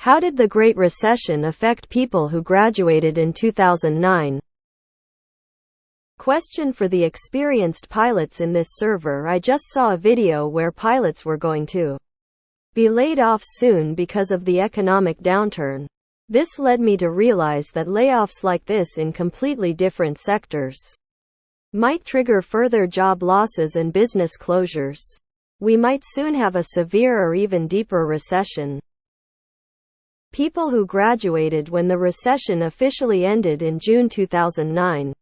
How did the Great Recession affect people who graduated in 2009? Question for the experienced pilots in this server. I just saw a video where pilots were going to be laid off soon because of the economic downturn. This led me to realize that layoffs like this in completely different sectors might trigger further job losses and business closures. We might soon have a severe or even deeper recession. People who graduated when the recession officially ended in June 2009.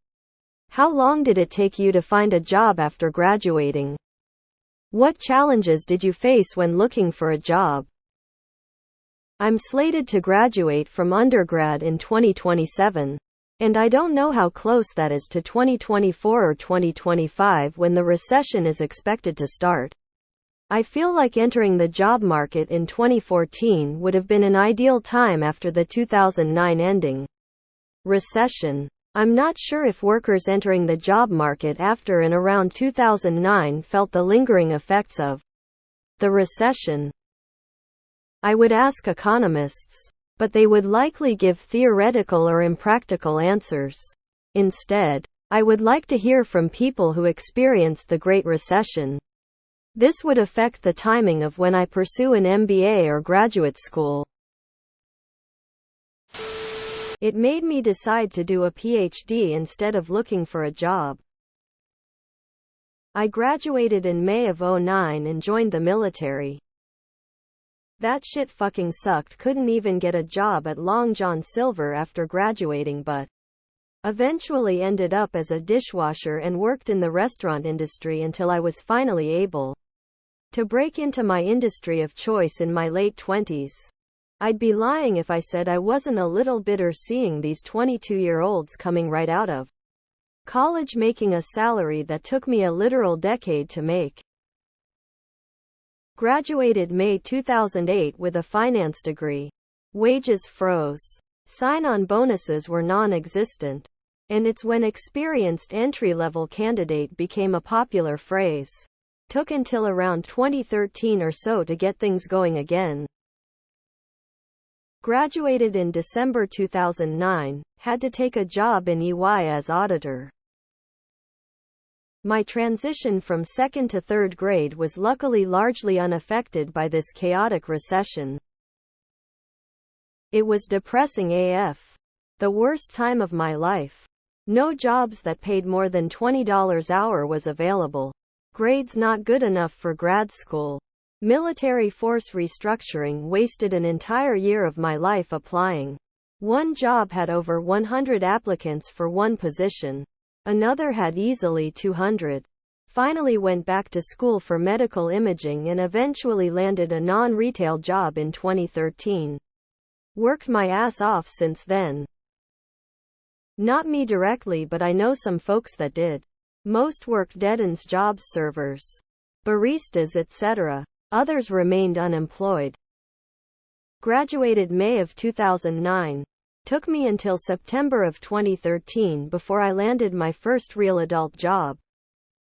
How long did it take you to find a job after graduating? What challenges did you face when looking for a job? I'm slated to graduate from undergrad in 2027. And I don't know how close that is to 2024 or 2025 when the recession is expected to start. I feel like entering the job market in 2014 would have been an ideal time after the 2009 ending recession. I'm not sure if workers entering the job market after and around 2009 felt the lingering effects of the recession. I would ask economists, but they would likely give theoretical or impractical answers. Instead, I would like to hear from people who experienced the Great Recession. This would affect the timing of when I pursue an MBA or graduate school. It made me decide to do a PhD instead of looking for a job. I graduated in May of '09 and joined the military. That shit fucking sucked. Couldn't even get a job at Long John Silver after graduating, but eventually ended up as a dishwasher and worked in the restaurant industry until I was finally able to break into my industry of choice in my late 20s. I'd be lying if I said I wasn't a little bitter seeing these 22-year-olds coming right out of college making a salary that took me a literal decade to make. Graduated May 2008 with a finance degree. Wages froze. Sign-on bonuses were non-existent. And it's when experienced entry-level candidate became a popular phrase. Took until around 2013 or so to get things going again. Graduated in December 2009, had to take a job in EY as auditor. My transition from second to third grade was luckily largely unaffected by this chaotic recession. It was depressing AF. The worst time of my life. No jobs that paid more than $20 hour was available. Grades not good enough for grad school. Military force restructuring wasted an entire year of my life applying. One job had over 100 applicants for one position. Another had easily 200. Finally went back to school for medical imaging and eventually landed a non-retail job in 2013. Worked my ass off since then. Not me directly, but I know some folks that did. Most worked dead-ends jobs, servers, baristas, etc. Others remained unemployed. Graduated May of 2009. Took me until September of 2013 before I landed my first real adult job.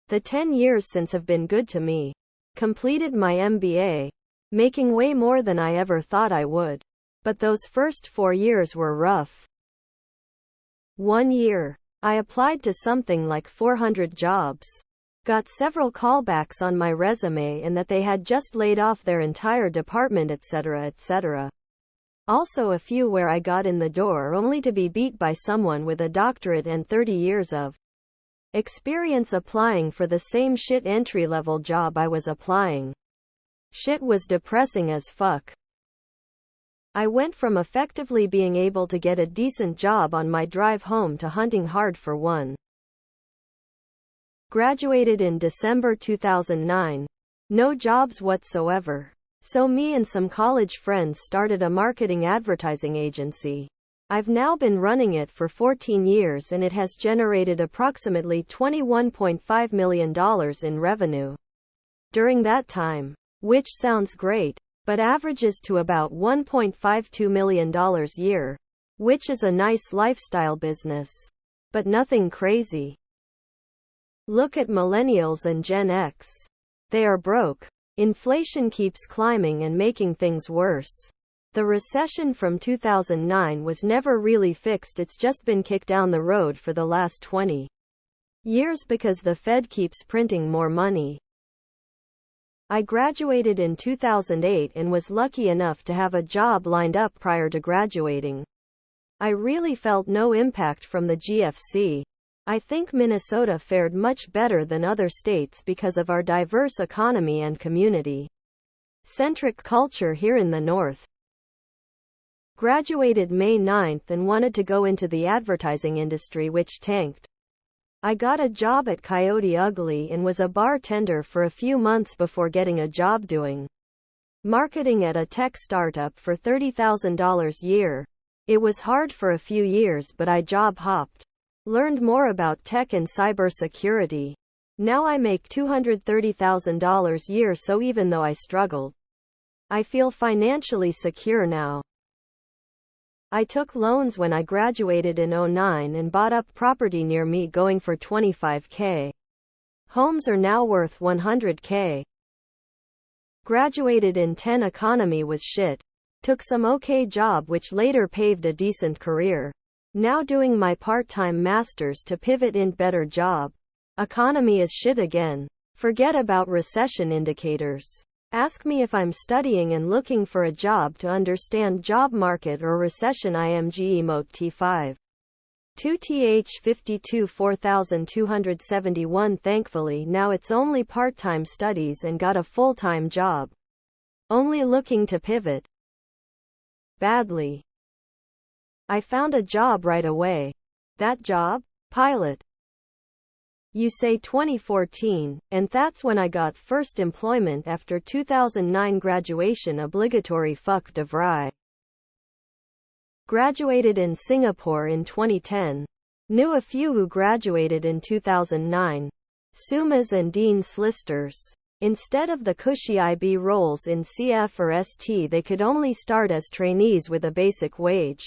The 10 years since have been good to me. Completed my MBA. Making way more than I ever thought I would. But those first 4 years were rough. 1 year. I applied to something like 400 jobs. Got several callbacks on my resume and that they had just laid off their entire department, etc., etc. Also a few where I got in the door only to be beat by someone with a doctorate and 30 years of experience applying for the same shit entry-level job I was applying. Shit was depressing as fuck. I went from effectively being able to get a decent job on my drive home to hunting hard for one. Graduated in December 2009. No jobs whatsoever. So me and some college friends started a marketing advertising agency. I've now been running it for 14 years and it has generated approximately $21.5 million in revenue during that time. Which sounds great, but averages to about $1.52 million a year, which is a nice lifestyle business. But nothing crazy. Look at millennials and Gen X. They are broke. Inflation keeps climbing and making things worse. The recession from 2009 was never really fixed, it's just been kicked down the road for the last 20 years because the Fed keeps printing more money. I graduated in 2008 and was lucky enough to have a job lined up prior to graduating. I really felt no impact from the GFC. I think Minnesota fared much better than other states because of our diverse economy and community-centric culture here in the North. Graduated May 9th and wanted to go into the advertising industry, which tanked. I got a job at Coyote Ugly and was a bartender for a few months before getting a job doing marketing at a tech startup for $30,000 a year. It was hard for a few years, but I job hopped. Learned more about tech and cybersecurity. Now I make $230,000 a year, so even though I struggled, I feel financially secure now. I took loans when I graduated in 2009 and bought up property near me going for $25,000. Homes are now worth $100,000. Graduated in 2010, economy was shit. Took some okay job which later paved a decent career. Now doing my part-time masters to pivot in better job. Economy is shit again. Forget about recession indicators. Ask me if I'm studying and looking for a job to understand job market or recession. IMG emote T5. 2th52 4271. Thankfully now it's only part-time studies and got a full-time job. Only looking to pivot. Badly. I found a job right away. That job? Pilot. You say 2014, and that's when I got first employment after 2009 graduation. Obligatory fuck de vry. Graduated in Singapore in 2010. Knew a few who graduated in 2009. Sumas and Dean Slisters. Instead of the cushy IB roles in CF or ST, they could only start as trainees with a basic wage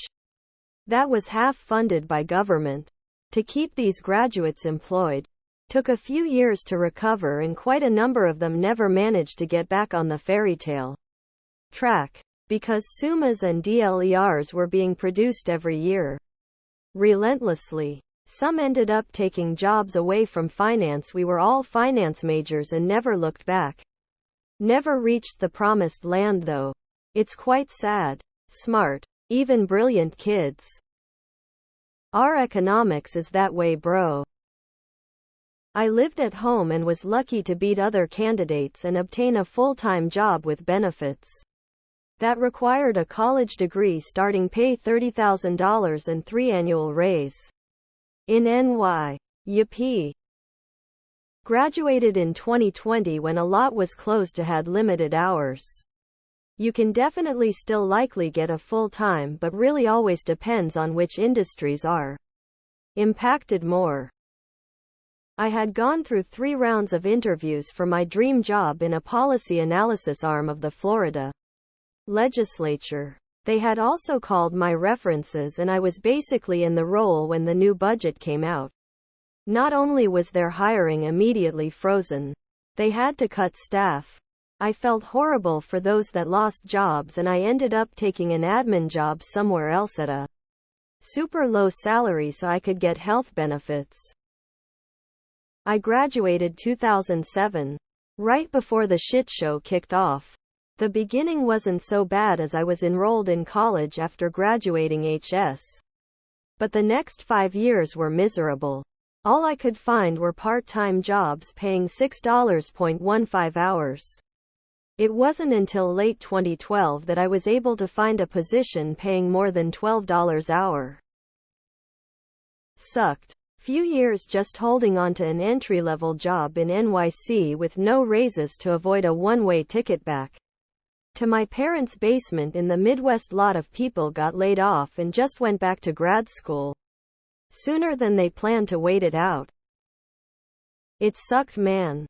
that was half funded by government. To keep these graduates employed took a few years to recover, and quite a number of them never managed to get back on the fairytale track, because SUMAs and DLERs were being produced every year relentlessly. Some ended up taking jobs away from finance. We were all finance majors and never looked back. Never reached the promised land though. It's quite sad. Smart, even brilliant kids. Our economics is that way, bro. I lived at home and was lucky to beat other candidates and obtain a full-time job with benefits that required a college degree, starting pay $30,000 and 3 annual raise. In NY. Yippee. Graduated in 2020 when a lot was closed to had limited hours. You can definitely still likely get a full-time, but really always depends on which industries are impacted more. I had gone through 3 rounds of interviews for my dream job in a policy analysis arm of the Florida legislature. They had also called my references and I was basically in the role when the new budget came out. Not only was their hiring immediately frozen, they had to cut staff. I felt horrible for those that lost jobs, and I ended up taking an admin job somewhere else at a super low salary so I could get health benefits. I graduated 2007, right before the shit show kicked off. The beginning wasn't so bad as I was enrolled in college after graduating HS. But the next 5 years were miserable. All I could find were part-time jobs paying $6.15 hours. It wasn't until late 2012 that I was able to find a position paying more than $12 hour. Sucked. Few years just holding on to an entry-level job in NYC with no raises to avoid a one-way ticket back to my parents' basement in the Midwest. Lot of people got laid off and just went back to grad school sooner than they planned to wait it out. It sucked, man.